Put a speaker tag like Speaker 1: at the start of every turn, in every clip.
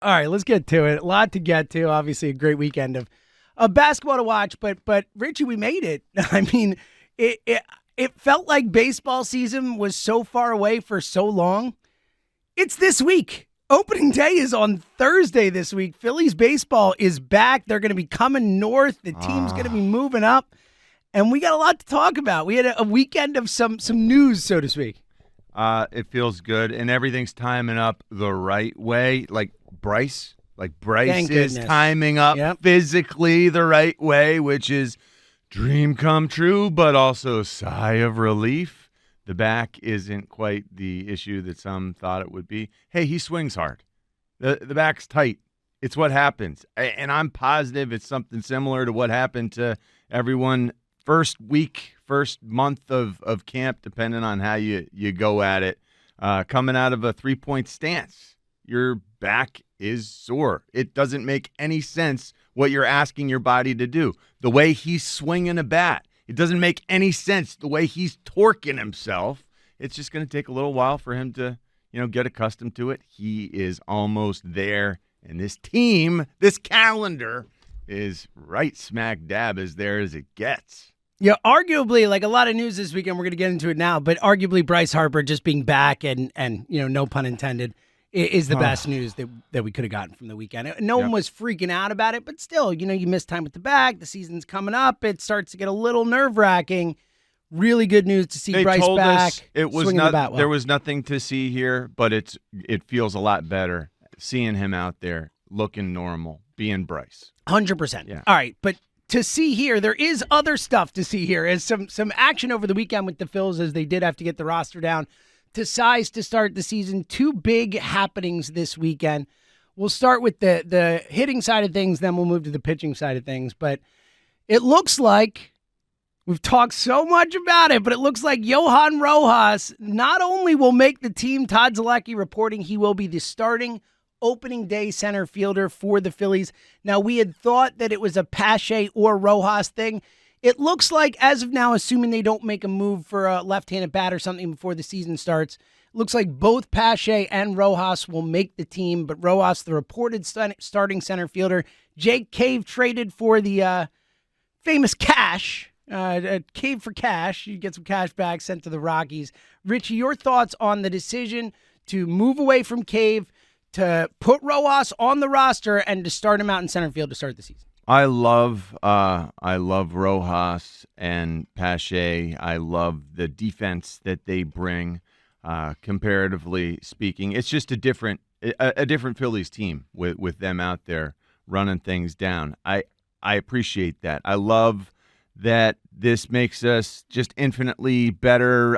Speaker 1: All right, let's get to it. A lot to get to. Obviously, a great weekend of basketball to watch. But Richie, we made it. I mean, it felt like baseball season was so far away for so long. It's this week. Opening day is on Thursday this week. Phillies baseball is back. They're going to be coming north. The team's going to be moving up. And we got a lot to talk about. We had a weekend of some news, so to speak.
Speaker 2: It feels good, and everything's timing up the right way. Like Bryce is timing up physically the right way, which is dream come true, but also sigh of relief. The back isn't quite the issue that some thought it would be. Hey, he swings hard. The back's tight. It's what happens. And I'm positive it's something similar to what happened to everyone first month of camp, depending on how you go at it. Coming out of a 3-point stance, your back is sore. It doesn't make any sense what you're asking your body to do. The way he's swinging a bat, it doesn't make any sense the way he's torquing himself. It's just going to take a little while for him to, get accustomed to it. He is almost there, and this team, this calendar, is right smack dab as there as it gets.
Speaker 1: Yeah, arguably, like a lot of news this weekend, we're going to get into it now, but arguably Bryce Harper just being back and no pun intended, is the best news that we could have gotten from the weekend. No one was freaking out about it, but still, you miss time with the back. The season's coming up. It starts to get a little nerve-wracking. Really good news to see Bryce back.
Speaker 2: It was not. There was nothing to see here, but it feels a lot better seeing him out there looking normal, being Bryce.
Speaker 1: 100%.
Speaker 2: Yeah.
Speaker 1: All right, but to see here, there is other stuff to see here. As some action over the weekend with the Phils, as they did have to get the roster down to size to start the season. Two big happenings this weekend. We'll start with the hitting side of things, then we'll move to the pitching side of things. But it looks like, we've talked so much about it, but it looks like Johan Rojas not only will make the team, Todd Zalecki reporting he will be the starting opening day center fielder for the Phillies. Now, we had thought that it was a Pache or Rojas thing. It looks like, as of now, assuming they don't make a move for a left-handed bat or something before the season starts, it looks like both Pache and Rojas will make the team, but Rojas, the reported starting center fielder. Jake Cave traded for the famous cash, Cave for cash. You get some cash back sent to the Rockies. Richie, your thoughts on the decision to move away from Cave, to put Rojas on the roster, and to start him out in center field to start the season?
Speaker 2: I love Rojas and Pache. I love the defense that they bring. Comparatively speaking, it's just a different Phillies team with them out there running things down. I appreciate that. I love that this makes us just infinitely better.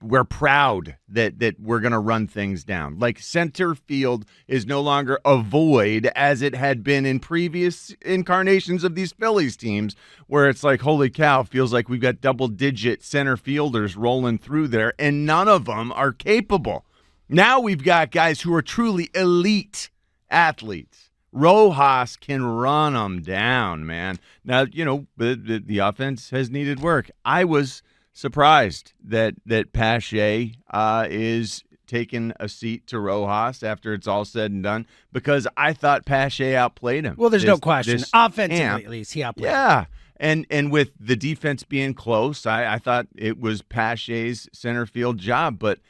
Speaker 2: We're proud that we're going to run things down. Like, center field is no longer a void as it had been in previous incarnations of these Phillies teams, where it's like, holy cow, feels like we've got double-digit center fielders rolling through there, and none of them are capable. Now we've got guys who are truly elite athletes. Rojas can run them down, man. Now, the offense has needed work. I was surprised that Pache is taking a seat to Rojas after it's all said and done, because I thought Pache outplayed him.
Speaker 1: Well, there's no question. Offensively, at least, he outplayed him.
Speaker 2: Yeah, and with the defense being close, I thought it was Pache's center field job. But,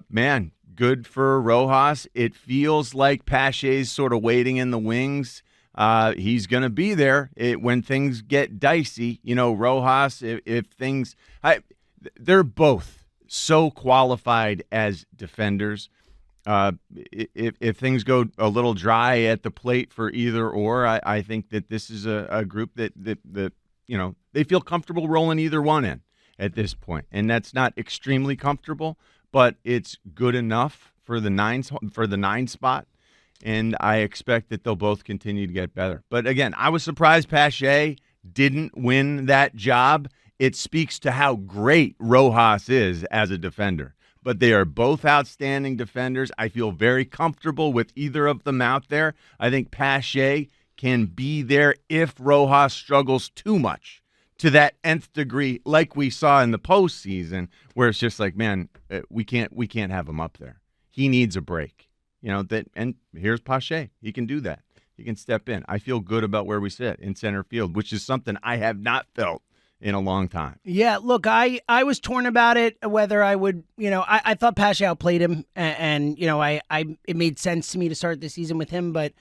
Speaker 2: man, good for Rojas. It feels like Pache's sort of waiting in the wings. He's going to be there when things get dicey. Rojas, if things they're both so qualified as defenders. If things go a little dry at the plate for either or, I think that this is a group that they feel comfortable rolling either one in at this point. And that's not extremely comfortable, but it's good enough for the nine spot. And I expect that they'll both continue to get better. But again, I was surprised Pache didn't win that job. It speaks to how great Rojas is as a defender. But they are both outstanding defenders. I feel very comfortable with either of them out there. I think Pache can be there if Rojas struggles too much to that nth degree, like we saw in the postseason, where it's just like, man, we can't have him up there. He needs a break. and here's Pache. He can do that. He can step in. I feel good about where we sit in center field, which is something I have not felt in a long time.
Speaker 1: Yeah, look, I was torn about it, whether I would, I thought Pache outplayed him, and it made sense to me to start the season with him. But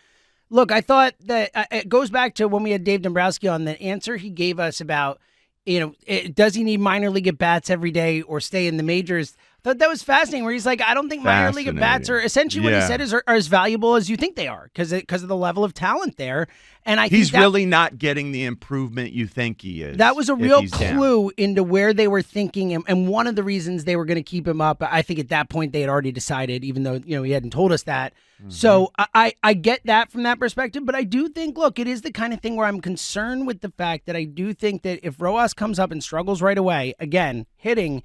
Speaker 1: look, I thought that it goes back to when we had Dave Dombrowski on, the answer he gave us about, does he need minor league at bats every day or stay in the majors? I thought that was fascinating, where he's like, I don't think minor league at bats are essentially what he said are as valuable as you think they are because of the level of talent there. And I think
Speaker 2: he's really not getting the improvement you think he is.
Speaker 1: That was a real clue into where they were thinking, and one of the reasons they were going to keep him up. I think at that point they had already decided, even though he hadn't told us that. Mm-hmm. So I get that from that perspective, but I do think, look, it is the kind of thing where I'm concerned with the fact that I do think that if Rojas comes up and struggles right away, again, hitting,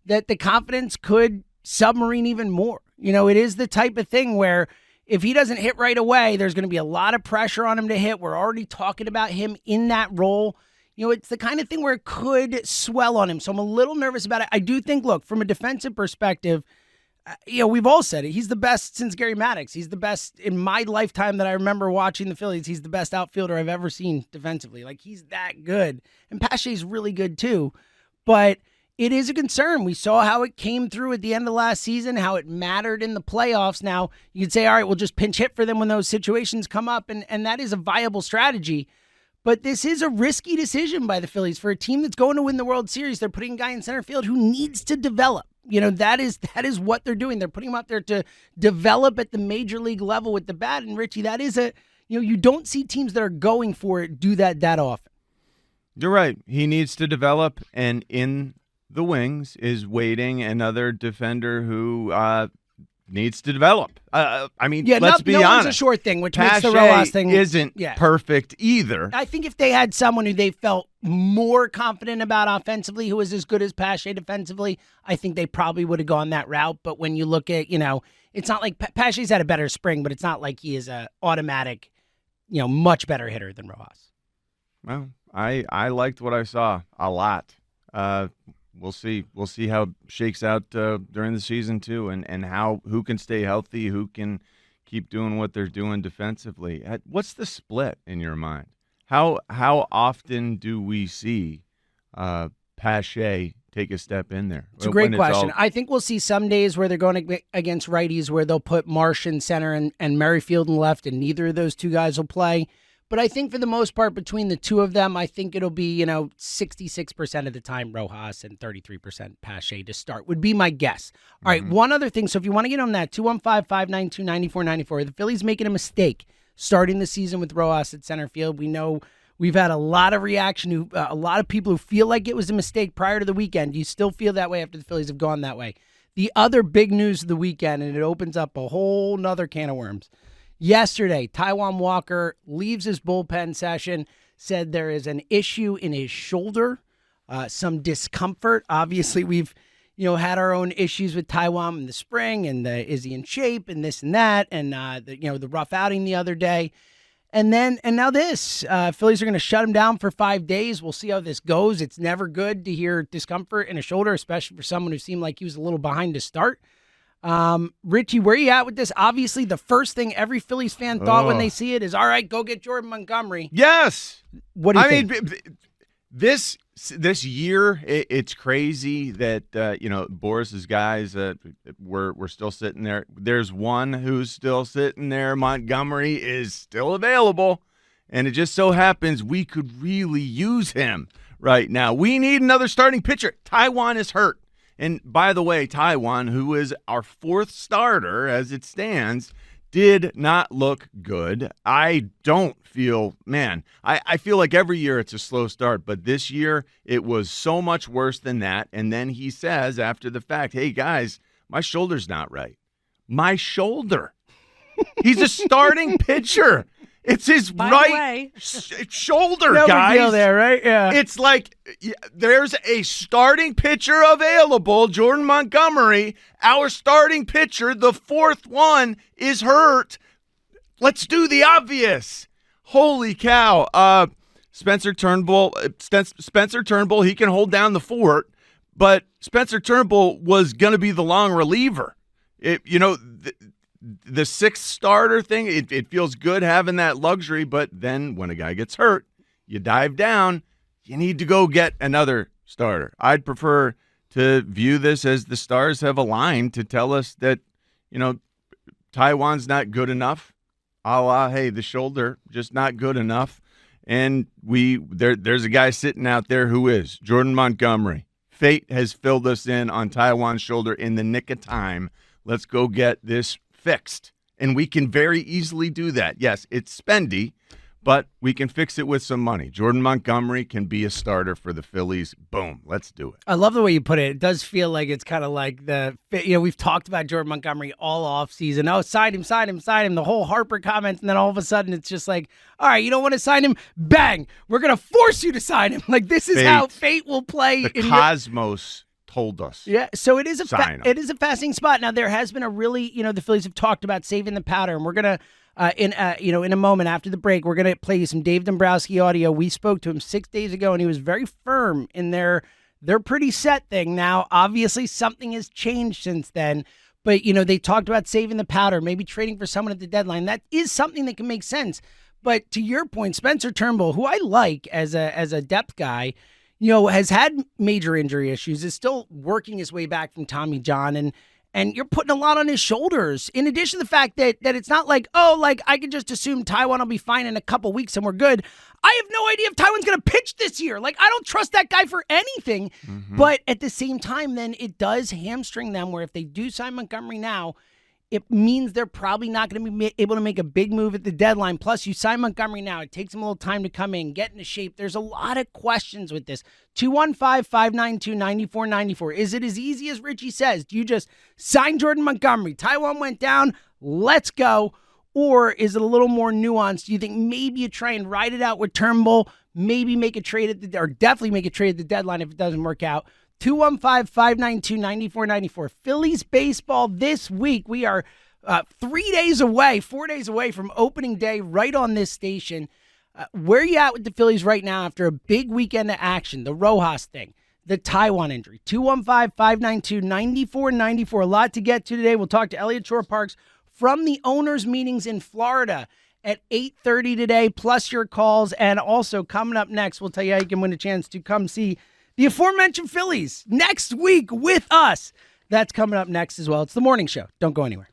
Speaker 1: that the confidence could submarine even more. It is the type of thing where if he doesn't hit right away, there's going to be a lot of pressure on him to hit. We're already talking about him in that role. It's the kind of thing where it could swell on him. So I'm a little nervous about it. I do think, look, from a defensive perspective, we've all said it. He's the best since Gary Maddox. He's the best in my lifetime that I remember watching the Phillies. He's the best outfielder I've ever seen defensively. Like, he's that good. And Pache's really good too. But it is a concern. We saw how it came through at the end of last season, how it mattered in the playoffs. Now, you could say, all right, we'll just pinch hit for them when those situations come up, and that is a viable strategy. But this is a risky decision by the Phillies for a team that's going to win the World Series. They're putting a guy in center field who needs to develop. That is what they're doing. They're putting him up there to develop at the major league level with the bat. And Richie, that is you don't see teams that are going for it do that often.
Speaker 2: You're right. He needs to develop, and in the wings is waiting another defender who needs to develop. Let's be honest.
Speaker 1: One's a short thing, which makes the Rojas thing
Speaker 2: isn't perfect either.
Speaker 1: I think if they had someone who they felt more confident about offensively, who was as good as Pache defensively, I think they probably would have gone that route. But when you look at, it's not like Pache's had a better spring, but it's not like he is a automatic, much better hitter than Rojas.
Speaker 2: Well, I liked what I saw a lot. We'll see. We'll see how it shakes out during the season too, and who can stay healthy, who can keep doing what they're doing defensively. What's the split in your mind? How often do we see Pache take a step in there?
Speaker 1: It's a great question. I think we'll see some days where they're going against righties where they'll put Marsh in center and Merrifield in left, and neither of those two guys will play. But I think for the most part, between the two of them, I think it'll be, 66% of the time Rojas and 33% Pache to start would be my guess. All right, one other thing. So if you want to get on that, 215-592-9494, the Phillies making a mistake starting the season with Rojas at center field. We know we've had a lot of reaction, a lot of people who feel like it was a mistake prior to the weekend. Do you still feel that way after the Phillies have gone that way? The other big news of the weekend, and it opens up a whole nother can of worms. Yesterday, Taijuan Walker leaves his bullpen session, said there is an issue in his shoulder, some discomfort. Obviously, we've had our own issues with Taijuan in the spring, and is he in shape, and this and that, and the rough outing the other day, and now this. Phillies are going to shut him down for 5 days. We'll see how this goes. It's never good to hear discomfort in a shoulder, especially for someone who seemed like he was a little behind to start. Richie, where are you at with this? Obviously, the first thing every Phillies fan thought when they see it is, all right, go get Jordan Montgomery.
Speaker 2: Yes.
Speaker 1: What do you think?
Speaker 2: This year, it's crazy that, Boris's guys, we're still sitting there. There's one who's still sitting there. Montgomery is still available, and it just so happens we could really use him right now. We need another starting pitcher. Taijuan is hurt. And by the way, Taijuan, who is our fourth starter as it stands, did not look good. I don't feel, I feel like every year it's a slow start, but this year it was so much worse than that. And then he says after the fact, hey, guys, my shoulder's not right. My shoulder. He's a starting pitcher. It's his right shoulder,
Speaker 1: no
Speaker 2: guys.
Speaker 1: Big deal there, right? Yeah.
Speaker 2: It's like there's a starting pitcher available, Jordan Montgomery. Our starting pitcher, the fourth one, is hurt. Let's do the obvious. Holy cow. Spencer Turnbull, he can hold down the fort, but Spencer Turnbull was going to be the long reliever. the sixth starter thing, it feels good having that luxury, but then when a guy gets hurt, you dive down, you need to go get another starter. I'd prefer to view this as the stars have aligned to tell us that, Taijuan's not good enough. A la, hey, the shoulder, just not good enough. And there's a guy sitting out there who is, Jordan Montgomery. Fate has filled us in on Taijuan's shoulder in the nick of time. Let's go get this fixed. And we can very easily do that. Yes, it's spendy, but we can fix it with some money. Jordan Montgomery can be a starter for the Phillies. Boom, let's do it.
Speaker 1: I love the way you put it. It does feel like it's kind of like we've talked about Jordan Montgomery all off season. Oh, sign him, the whole Harper comments, and then all of a sudden it's just like, all right, you don't want to sign him? Bang! We're going to force you to sign him. Like, this is how fate will play.
Speaker 2: The Cosmos told us.
Speaker 1: Yeah, so it is a fascinating spot. Now, there has been a really, the Phillies have talked about saving the powder, and we're going to in a moment after the break, we're going to play you some Dave Dombrowski audio. We spoke to him 6 days ago, and he was very firm in their pretty set thing. Now, obviously, something has changed since then, but, they talked about saving the powder, maybe trading for someone at the deadline. That is something that can make sense. But to your point, Spencer Turnbull, who I like as a depth guy, has had major injury issues, is still working his way back from Tommy John, and you're putting a lot on his shoulders. In addition to the fact that it's not like, I can just assume Taijuan will be fine in a couple weeks and we're good. I have no idea if Taijuan's going to pitch this year. Like, I don't trust that guy for anything. Mm-hmm. But at the same time, then it does hamstring them where if they do sign Montgomery now, it means they're probably not going to be able to make a big move at the deadline. Plus, you sign Montgomery now. It takes him a little time to come in, get into shape. There's a lot of questions with this. 215-592-9494. Is it as easy as Richie says? Do you just sign Jordan Montgomery? Taijuan went down. Let's go. Or is it a little more nuanced? Do you think maybe you try and ride it out with Turnbull, maybe make a trade or definitely make a trade at the deadline if it doesn't work out? 215-592-9494. Phillies baseball this week. We are 4 days away from opening day right on this station. Where are you at with the Phillies right now after a big weekend of action? The Rojas thing, the Taijuan injury. 215-592-9494. A lot to get to today. We'll talk to Elliott Shore-Parks from the owners' meetings in Florida at 8:30 today, plus your calls. And also coming up next, we'll tell you how you can win a chance to come see the aforementioned Phillies next week with us. That's coming up next as well. It's the morning show. Don't go anywhere.